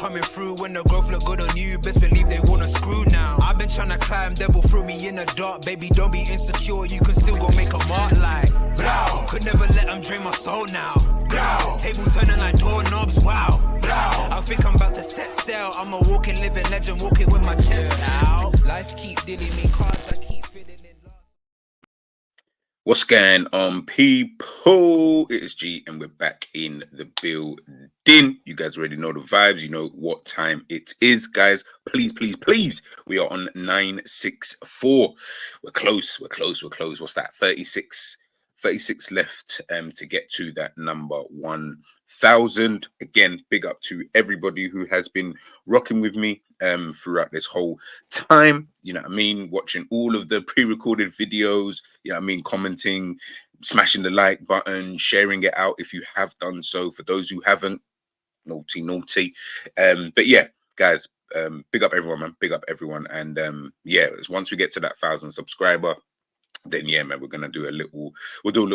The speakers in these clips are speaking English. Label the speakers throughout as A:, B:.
A: coming through. When the growth look good on you, best believe they wanna screw now. I've been trying to climb, devil threw me in the dark. Baby, don't be insecure, you can still go make a mark like blow. Could never let them drain my soul now. Blow. Table turning like doorknobs, wow. Blow. I think I'm about to set sail. I'm a walking, living legend, walking with my chest out. Life keep dealing me cards, I keep fitting in love.
B: What's going on, people? It is G, and we're back in the building. You guys already know the vibes. You know what time it is, guys. Please, please, please. We are on 964. We're close. What's that? 36 left to get to that number 1,000. Again, big up to everybody who has been rocking with me throughout this whole time. You know what I mean? Watching all of the pre-recorded videos, you know what I mean? Commenting, smashing the like button, sharing it out if you have done so. For those who haven't, naughty. But yeah, guys, big up everyone, man. Big up everyone. And yeah, once we get to that 1,000 subscriber, then yeah, man, we'll do a little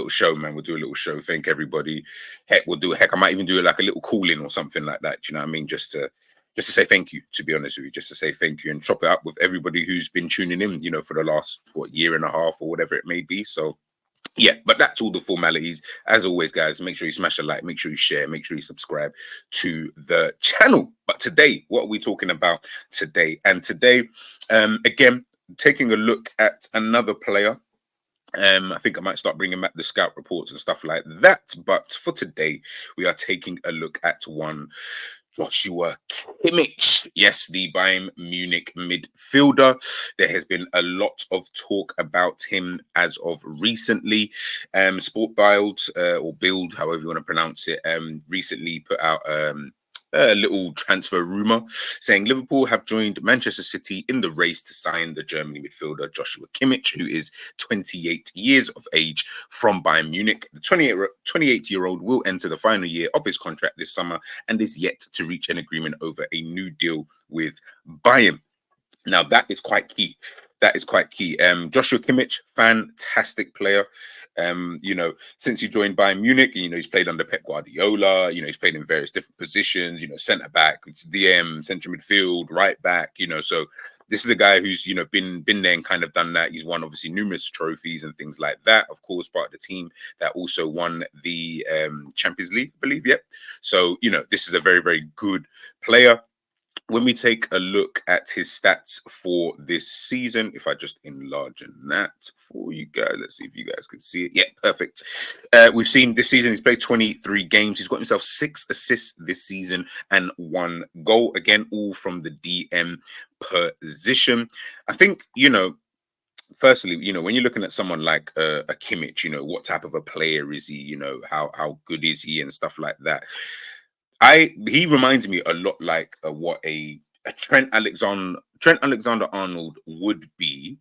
B: show, man. We'll do a little show. Thank everybody. Heck, I might even do like a little call-in or something like that. Do you know what I mean? Just to say thank you, to be honest with you, just to say thank you and chop it up with everybody who's been tuning in, you know, for the last year and a half or whatever it may be. So yeah, but that's all the formalities. As always, guys, make sure you smash a like, make sure you share, make sure you subscribe to the channel. But today, what are we talking about today? And today, again, taking a look at another player. I think I might start bringing back the scout reports and stuff like that. But for today, we are taking a look at one Joshua Kimmich. Yes, the Bayern Munich midfielder. There has been a lot of talk about him as of recently. Sport Bild, or Build, however you want to pronounce it, recently put out a little transfer rumor saying Liverpool have joined Manchester City in the race to sign the Germany midfielder Joshua Kimmich, who is 28 years of age, from Bayern Munich. The 28-year-old will enter the final year of his contract this summer and is yet to reach an agreement over a new deal with Bayern. Now, that is quite key. Joshua Kimmich, fantastic player. You know, since he joined Bayern Munich, you know, he's played under Pep Guardiola. You know, he's played in various different positions. You know, centre back, DM, central midfield, right back. You know, so this is a guy who's, you know, been there and kind of done that. He's won obviously numerous trophies and things like that. Of course, part of the team that also won the Champions League, I believe. Yep. So you know, this is a very, very good player. When we take a look at his stats for this season, if I just enlarge that for you guys, let's see if you guys can see it. Yeah, perfect. We've seen this season, he's played 23 games. He's got himself 6 assists this season and 1 goal. Again, all from the DM position. I think, you know, firstly, you know, when you're looking at someone like a Kimmich, you know, what type of a player is he? You know, how good is he and stuff like that. He reminds me a lot like what a Trent Alexander-Arnold would be,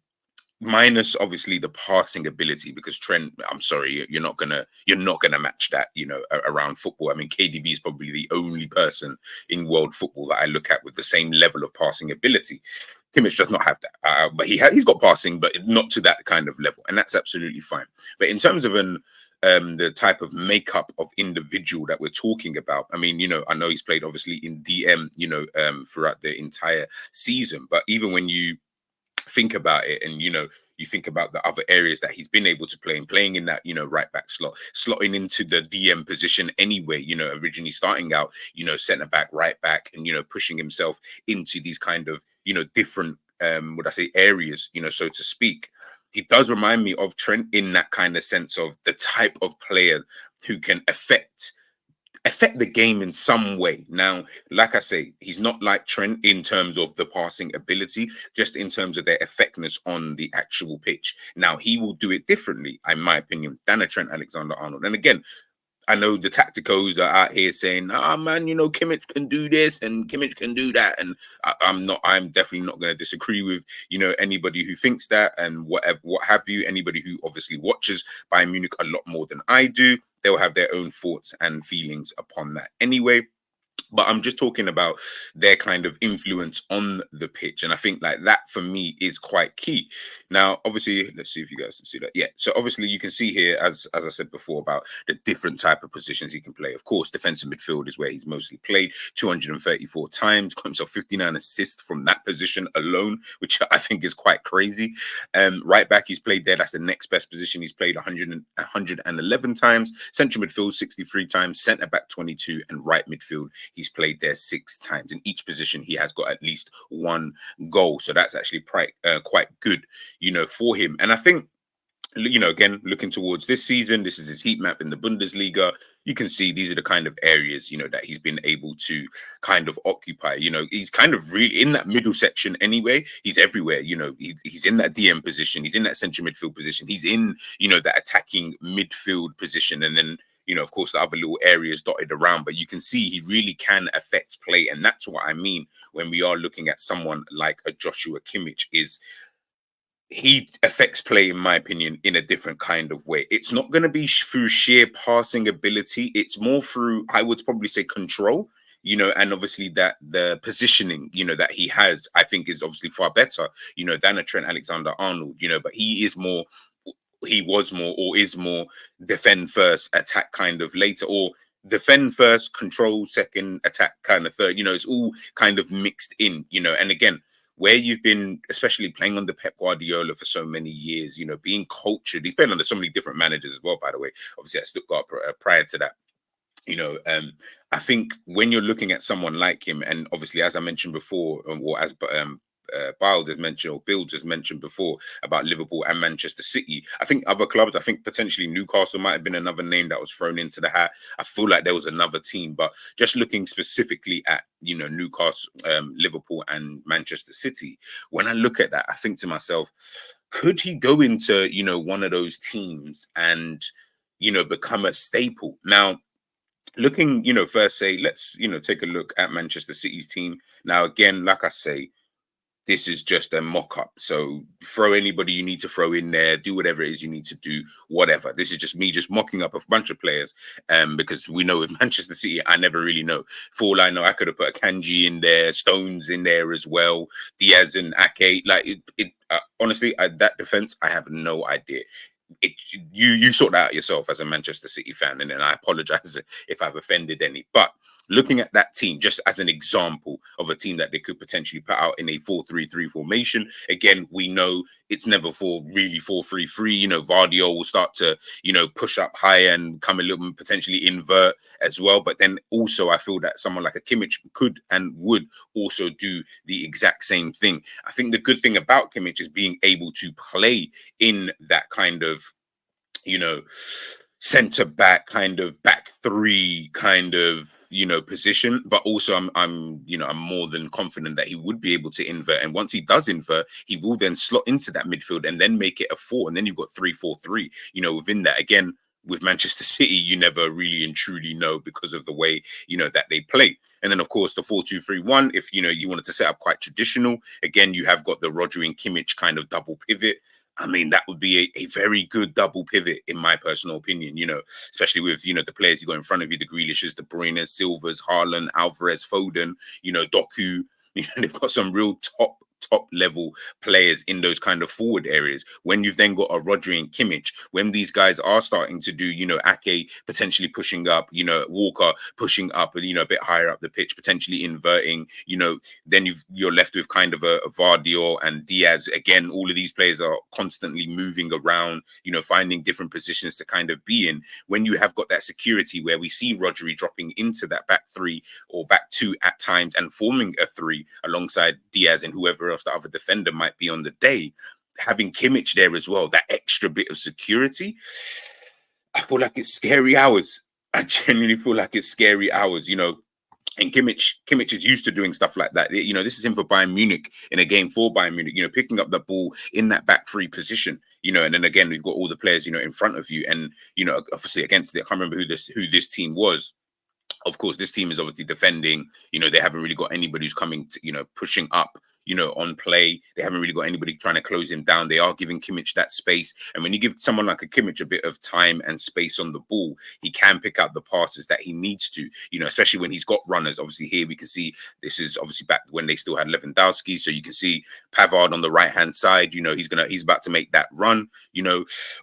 B: minus obviously the passing ability, because Trent, I'm sorry, you're not gonna match that, you know, around football. I mean, KDB is probably the only person in world football that I look at with the same level of passing ability. Kimmich does not have that, but he's got passing, but not to that kind of level, and that's absolutely fine. But in terms of the type of makeup of individual that we're talking about, I mean, you know, I know he's played obviously in DM, you know, throughout the entire season, but even when you think about it and, you know, you think about the other areas that he's been able to play and playing in that, you know, right back slot, slotting into the DM position anyway, you know, originally starting out, you know, centre back, right back, and, you know, pushing himself into these kind of, you know, different, areas, you know, so to speak. He does remind me of Trent in that kind of sense of the type of player who can affect the game in some way. Now, like I say, he's not like Trent in terms of the passing ability, just in terms of their effectiveness on the actual pitch. Now, he will do it differently, in my opinion, than a Trent Alexander-Arnold. And again, I know the tacticos are out here saying, man, you know, Kimmich can do this and Kimmich can do that. And I'm definitely not going to disagree with, you know, anybody who thinks that and what have you. Anybody who obviously watches Bayern Munich a lot more than I do, they'll have their own thoughts and feelings upon that anyway. But I'm just talking about their kind of influence on the pitch. And I think like that for me is quite key. Now, obviously, let's see if you guys can see that. Yeah. So obviously you can see here, as I said before, about the different type of positions he can play. Of course, defensive midfield is where he's mostly played 234 times, got himself 59 assists from that position alone, which I think is quite crazy. Right back, he's played there. That's the next best position. He's played 111 times. Central midfield, 63 times. Centre back, 22. And right midfield, he's played there 6 times. In each position, he has got at least 1 goal. So that's actually quite good, for him. And I think, again, looking towards this season, this is his heat map in the Bundesliga. You can see these are the kind of areas, that he's been able to kind of occupy. He's kind of really in that middle section anyway. He's everywhere. He's in that DM position. He's in that central midfield position. He's in, that attacking midfield position. And then, of course, the other little areas dotted around, but you can see he really can affect play. And that's what I mean when we are looking at someone like a Joshua Kimmich, is he affects play, in my opinion, in a different kind of way. It's not going to be through sheer passing ability. It's more through, I would probably say, control, and obviously that the positioning, that he has, I think is obviously far better, than a Trent Alexander-Arnold, but he was more or is more defend first, attack kind of later, or defend first, control second, attack kind of third. It's all kind of mixed in, and again, where you've been, especially playing under Pep Guardiola for so many years, being cultured. He's played under so many different managers as well, by the way, obviously at Stuttgart prior to that. I think when you're looking at someone like him, and obviously, as I mentioned before, or as Biles has mentioned, or Bill just mentioned before about Liverpool and Manchester City. I think other clubs, I think potentially Newcastle might have been another name that was thrown into the hat. I feel like there was another team, but just looking specifically at, Newcastle, Liverpool and Manchester City, when I look at that, I think to myself, could he go into, one of those teams and, become a staple? Now, looking, first say, let's, take a look at Manchester City's team. Now, again, like I say, this is just a mock-up. So throw anybody you need to throw in there, do whatever it is you need to do, whatever. This is just me just mocking up a bunch of players, because we know with Manchester City, I never really know. For all I know, I could have put a Kanji in there, Stones in there as well, Diaz and Ake. Like, honestly, that defense, I have no idea. You sort that out yourself as a Manchester City fan, and then I apologize if I've offended any. But looking at that team, just as an example of a team that they could potentially put out in a 4-3-3 formation, again, we know it's never really 4-3-3. Vardio will start to, push up higher and come a little, potentially invert as well. But then also, I feel that someone like a Kimmich could and would also do the exact same thing. I think the good thing about Kimmich is being able to play in that kind of, centre back kind of back three kind of, position, but also I'm more than confident that he would be able to invert. And once he does invert, he will then slot into that midfield and then make it a 4. And then you've got 3-4-3, within that. Again, with Manchester City, you never really and truly know because of the way, that they play. And then, of course, the 4-2-3-1, if, you wanted to set up quite traditional, again, you have got the Rodri and Kimmich kind of double pivot. I mean, that would be a very good double pivot, in my personal opinion, especially with, the players you got in front of you, the Grealishes, the Bruyne, Silvers, Haaland, Alvarez, Foden, Doku. They've got some real top level players in those kind of forward areas. When you've then got a Rodri and Kimmich, when these guys are starting to do, Ake potentially pushing up, Walker pushing up, a bit higher up the pitch, potentially inverting, then you're left with kind of a Vardio and Diaz. Again, all of these players are constantly moving around, finding different positions to kind of be in. When you have got that security where we see Rodri dropping into that back 3 or back 2 at times and forming a 3 alongside Diaz and whoever else the other defender might be on the day, having Kimmich there as well, that extra bit of security, I feel like it's scary hours. I genuinely feel like it's scary hours, and Kimmich is used to doing stuff like that. This is him for Bayern Munich in a game for Bayern Munich, picking up the ball in that back 3 position, and then again, we've got all the players, in front of you. And, obviously against I can't remember who this team was. Of course, this team is obviously defending. They haven't really got anybody who's coming to, pushing up, on play. They haven't really got anybody trying to close him down. They are giving Kimmich that space. And when you give someone like a Kimmich a bit of time and space on the ball, he can pick out the passes that he needs to, especially when he's got runners. Obviously, here we can see this is obviously back when they still had Lewandowski. So you can see Pavard on the right-hand side, he's about to make that run,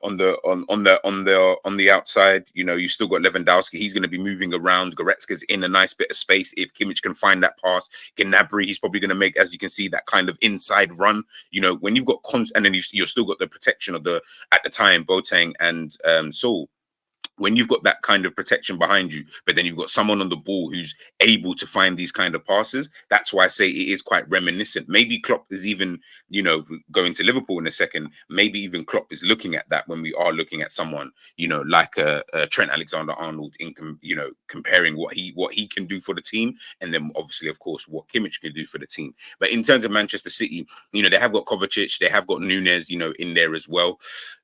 B: on the outside, you still got Lewandowski. He's going to be moving around. Goretzka's in a nice bit of space. If Kimmich can find that pass, Gnabry, he's probably going to make, as you can see, that kind of inside run. When you've got and then you've still got the protection of at the time, Boateng and Saul. When you've got that kind of protection behind you, but then you've got someone on the ball who's able to find these kind of passes, that's why I say it is quite reminiscent. Maybe Klopp is even, going to Liverpool in a second, maybe even Klopp is looking at that when we are looking at someone, like a Trent Alexander-Arnold in, comparing what he can do for the team, and then obviously, of course, what Kimmich can do for the team. But in terms of Manchester City, they have got Kovacic, they have got Nunes, in there as well.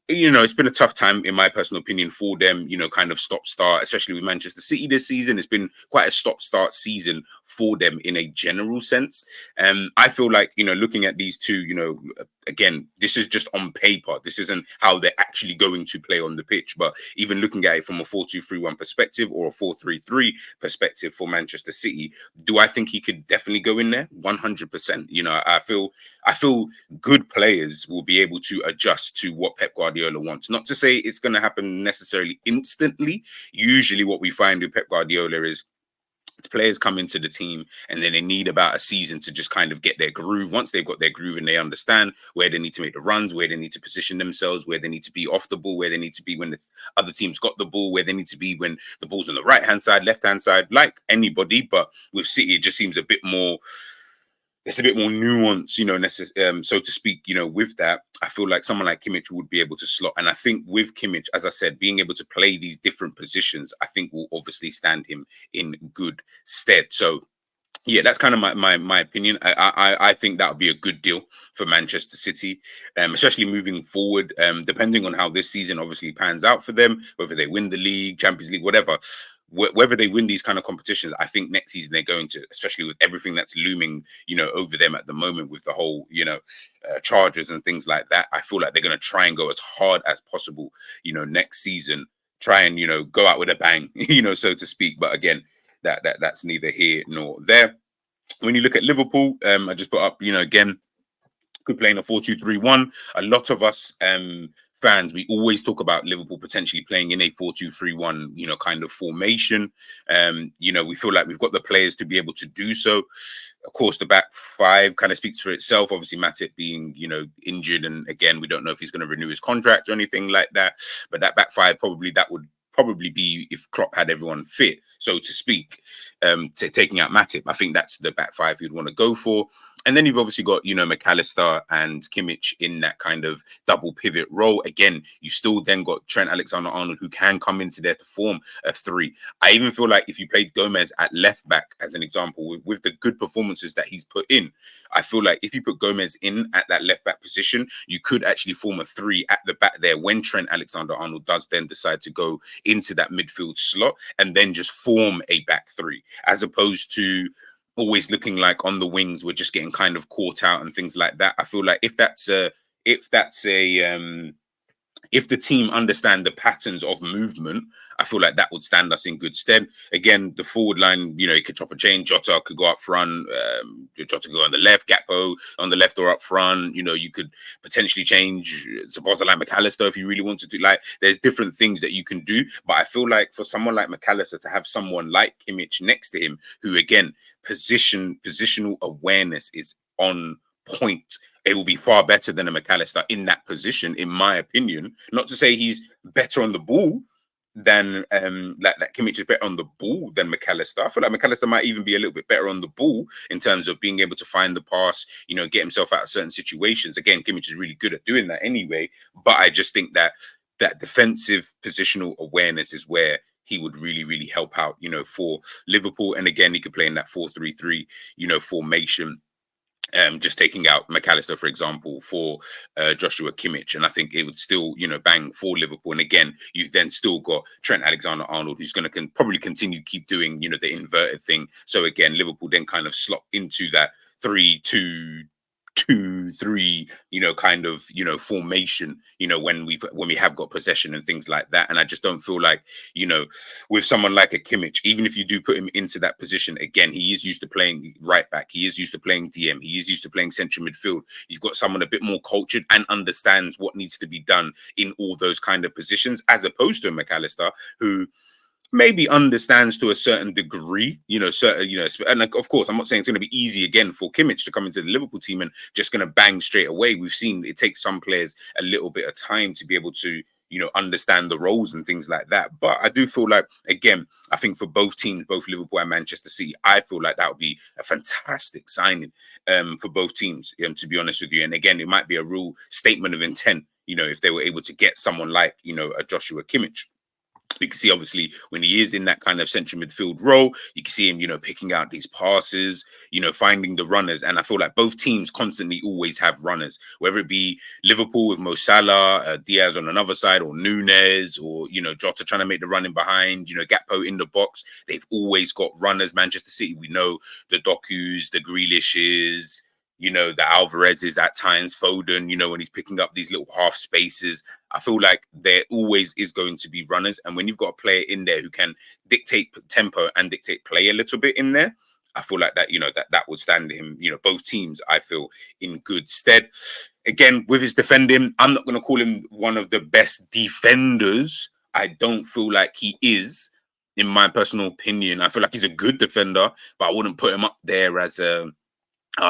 B: It's been a tough time, in my personal opinion, for them, kind of stop-start, especially with Manchester City this season. It's been quite a stop-start season for them in a general sense. I feel like, looking at these two, again, this is just on paper. This isn't how they're actually going to play on the pitch. But even looking at it from a 4-2-3-1 perspective or a 4-3-3 perspective for Manchester City, do I think he could definitely go in there? 100%. I feel good players will be able to adjust to what Pep Guardiola wants. Not to say it's going to happen necessarily instantly. Usually what we find with Pep Guardiola is players come into the team and then they need about a season to just kind of get their groove. Once they've got their groove and they understand where they need to make the runs, where they need to position themselves, where they need to be off the ball, where they need to be when the other team's got the ball, where they need to be when the ball's on the right-hand side, left-hand side, like anybody. But with City, it just seems a bit more... It's a bit more nuance, so to speak, with that. I feel like someone like Kimmich would be able to slot. And I think with Kimmich, as I said, being able to play these different positions, I think will obviously stand him in good stead. So, yeah, that's kind of my opinion. I think that would be a good deal for Manchester City, especially moving forward, depending on how this season obviously pans out for them, whether they win the league, Champions League, whatever. Whether they win these kind of competitions, I think next season they're going to, especially with everything that's looming, over them at the moment with the whole, charges and things like that. I feel like they're going to try and go as hard as possible, next season, try and, go out with a bang, so to speak. But again, that's neither here nor there. When you look at Liverpool, I just put up, again, could play in a 4-2-3-1. A lot of us, fans, we always talk about Liverpool potentially playing in a 4-2-3-1, kind of formation. We feel like we've got the players to be able to do so. Of course, the back five kind of speaks for itself. Obviously, Matip being, injured. And again, we don't know if he's going to renew his contract or anything like that. But that back five, that would probably be if Klopp had everyone fit, so to speak, taking out Matip. I think that's the back five you'd want to go for. And then you've obviously got, McAllister and Kimmich in that kind of double pivot role. Again, you still then got Trent Alexander-Arnold, who can come into there to form a three. I even feel like if you played Gomez at left back, as an example, with the good performances that he's put in, I feel like if you put Gomez in at that left back position, you could actually form a three at the back there when Trent Alexander-Arnold does then decide to go into that midfield slot and then just form a back three, as opposed to always looking like on the wings we're just getting kind of caught out and things like that. I feel like if the team understand the patterns of movement, I feel like that would stand us in good stead. Again, the forward line, it could chop a change. Jota could go up front. Jota could go on the left. Gakpo on the left or up front. You could potentially change Szoboszlai, McAllister if you really wanted to. Like, there's different things that you can do. But I feel like for someone like McAllister to have someone like Kimmich next to him, who again, positional awareness is on point. It will be far better than a McAllister in that position, in my opinion. Not to say he's better on the ball than that Kimmich is better on the ball than McAllister. I feel like McAllister might even be a little bit better on the ball in terms of being able to find the pass, get himself out of certain situations. Again, Kimmich is really good at doing that anyway. But I just think that defensive positional awareness is where he would really, really help out, for Liverpool. And again, he could play in that 4-3-3, formation. Just taking out McAllister, for example, for Joshua Kimmich. And I think it would still, bang for Liverpool. And again, you've then still got Trent Alexander-Arnold, who's going to probably continue keep doing, the inverted thing. So again, Liverpool then kind of slot into that 3-2, 2-3, kind of, formation, when we have got possession and things like that. And I just don't feel like, with someone like a Kimmich, even if you do put him into that position, again, he is used to playing right back. He is used to playing DM. He is used to playing central midfield. You've got someone a bit more cultured and understands what needs to be done in all those kind of positions, as opposed to a McAllister who maybe understands to a certain degree, and like, of course, I'm not saying it's going to be easy again for Kimmich to come into the Liverpool team and just going to bang straight away. We've seen it takes some players a little bit of time to be able to, understand the roles and things like that. But I do feel like, again, I think for both teams, both Liverpool and Manchester City, I feel like that would be a fantastic signing for both teams, to be honest with you. And again, it might be a real statement of intent, if they were able to get someone like, a Joshua Kimmich. You can see, obviously, when he is in that kind of central midfield role, you can see him, picking out these passes, finding the runners. And I feel like both teams constantly always have runners, whether it be Liverpool with Mo Salah, Diaz on another side, or Nunes, or, Jota trying to make the running behind, Gakpo in the box. They've always got runners. Manchester City, we know the Dokus, the Grealishes, the Alvarez's at times, Foden, when he's picking up these little half spaces. I feel like there always is going to be runners. And when you've got a player in there who can dictate tempo and dictate play a little bit in there, I feel like that, that would stand him, both teams, I feel, in good stead. Again, with his defending, I'm not going to call him one of the best defenders. I don't feel like he is, in my personal opinion. I feel like he's a good defender, but I wouldn't put him up there as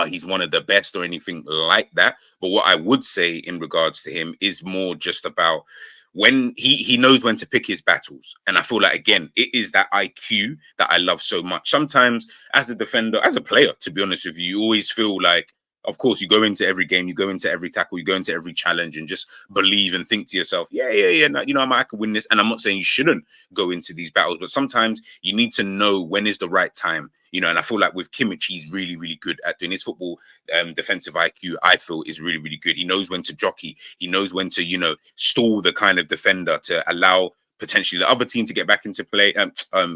B: he's one of the best or anything like that. But what I would say in regards to him is more just about when he knows when to pick his battles. And I feel like, again, it is that IQ that I love so much. Sometimes as a defender, as a player, to be honest with you, you always feel like, of course, you go into every game, you go into every tackle, you go into every challenge and just believe and think to yourself, yeah, no, I can win this. And I'm not saying you shouldn't go into these battles, but sometimes you need to know when is the right time. And I feel like with Kimmich, he's really, really good at doing his football. Defensive IQ, I feel, is really, really good. He knows when to jockey. He knows when to, stall the kind of defender to allow potentially the other team to get back into play,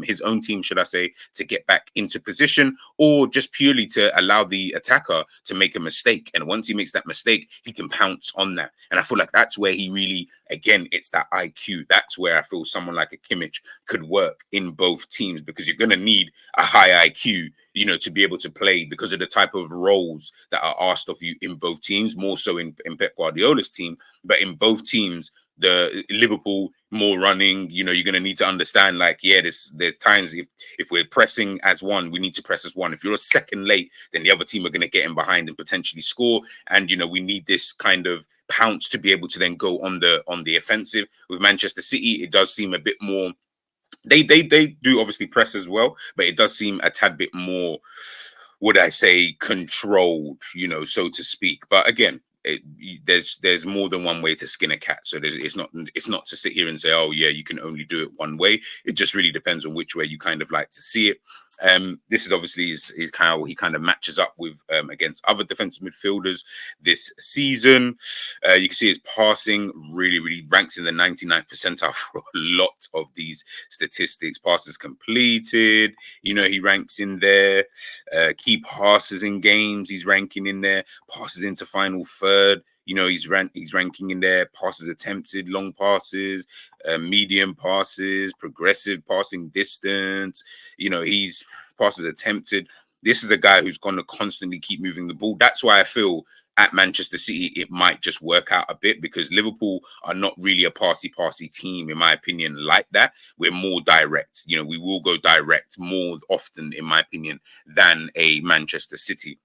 B: his own team, should I say, to get back into position, or just purely to allow the attacker to make a mistake. And once he makes that mistake, he can pounce on that. And I feel like that's where he really, again, it's that IQ. That's where I feel someone like a Kimmich could work in both teams, because you're going to need a high IQ, to be able to play, because of the type of roles that are asked of you in both teams, more so in Pep Guardiola's team, but in both teams, the Liverpool more running, you're going to need to understand, like, there's times if we're pressing as one, we need to press as one. If you're a second late, then the other team are going to get in behind and potentially score. And, we need this kind of pounce to be able to then go on the offensive. With Manchester City, it does seem a bit more, they do obviously press as well, but it does seem a tad bit more, would I say, controlled, so to speak. But again, there's more than one way to skin a cat. So it's not to sit here and say, oh yeah, you can only do it one way. It just really depends on which way you kind of like to see it. This is obviously is how he kind of matches up with against other defensive midfielders this season. You can see his passing really ranks in the 99th percentile for a lot of these statistics. Passes completed, he ranks in there. Key passes in games, he's ranking in there. Passes into final third, he's ranking in there. Passes attempted, long passes, medium passes, progressive passing distance. He's passes attempted. This is a guy who's going to constantly keep moving the ball. That's why I feel at Manchester City, it might just work out a bit, because Liverpool are not really a passy team, in my opinion, like that. We're more direct. We will go direct more often, in my opinion, than a Manchester City.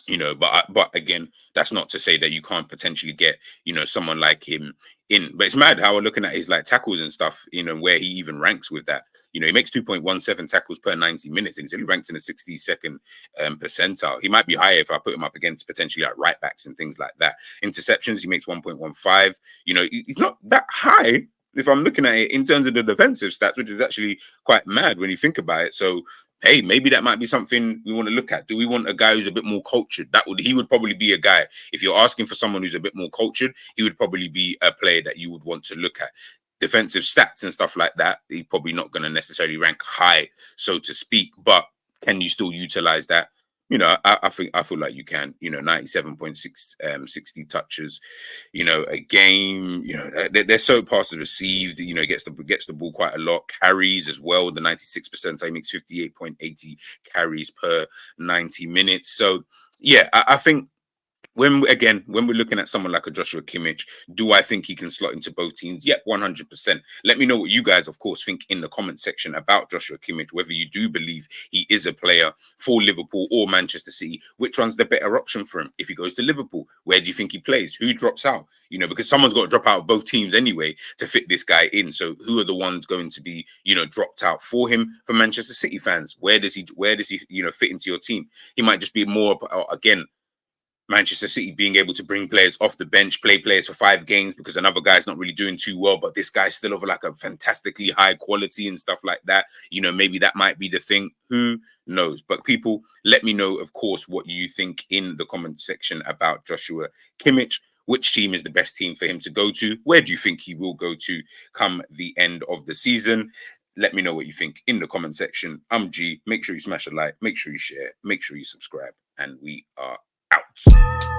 B: But again, that's not to say that you can't potentially get, someone like him in. But it's mad how we're looking at his like tackles and stuff, where he even ranks with that. He makes 2.17 tackles per 90 minutes, and he's only ranked in the 62nd percentile. He might be higher if I put him up against potentially like right backs and things like that. Interceptions, he makes 1.15. He's not that high if I'm looking at it in terms of the defensive stats, which is actually quite mad when you think about it. So, hey, maybe that might be something we want to look at. Do we want a guy who's a bit more cultured? He would probably be a guy. If you're asking for someone who's a bit more cultured, he would probably be a player that you would want to look at. Defensive stats and stuff like that, he's probably not going to necessarily rank high, so to speak. But can you still utilize that? I feel like you can. 97.6 60 touches, a game. They're so passes received. Gets the ball quite a lot. Carries as well. The 96%. I makes 58.80 carries per 90 minutes. So yeah, I think when we're looking at someone like a Joshua Kimmich, do I think he can slot into both teams? Yep, 100%. Let me know what you guys, of course, think in the comment section about Joshua Kimmich, whether you do believe he is a player for Liverpool or Manchester City. Which one's the better option for him? If he goes to Liverpool, where do you think he plays? Who drops out? Because someone's got to drop out of both teams anyway to fit this guy in. So who are the ones going to be, dropped out for him? For Manchester City fans, where does he, fit into your team? He might just be more, again, Manchester City being able to bring players off the bench, play players for 5 games because another guy's not really doing too well, but this guy's still of like a fantastically high quality and stuff like that. Maybe that might be the thing. Who knows? But people, let me know, of course, what you think in the comment section about Joshua Kimmich. Which team is the best team for him to go to? Where do you think he will go to come the end of the season? Let me know what you think in the comment section. I'm G. Make sure you smash a like. Make sure you share. Make sure you subscribe. And we are out.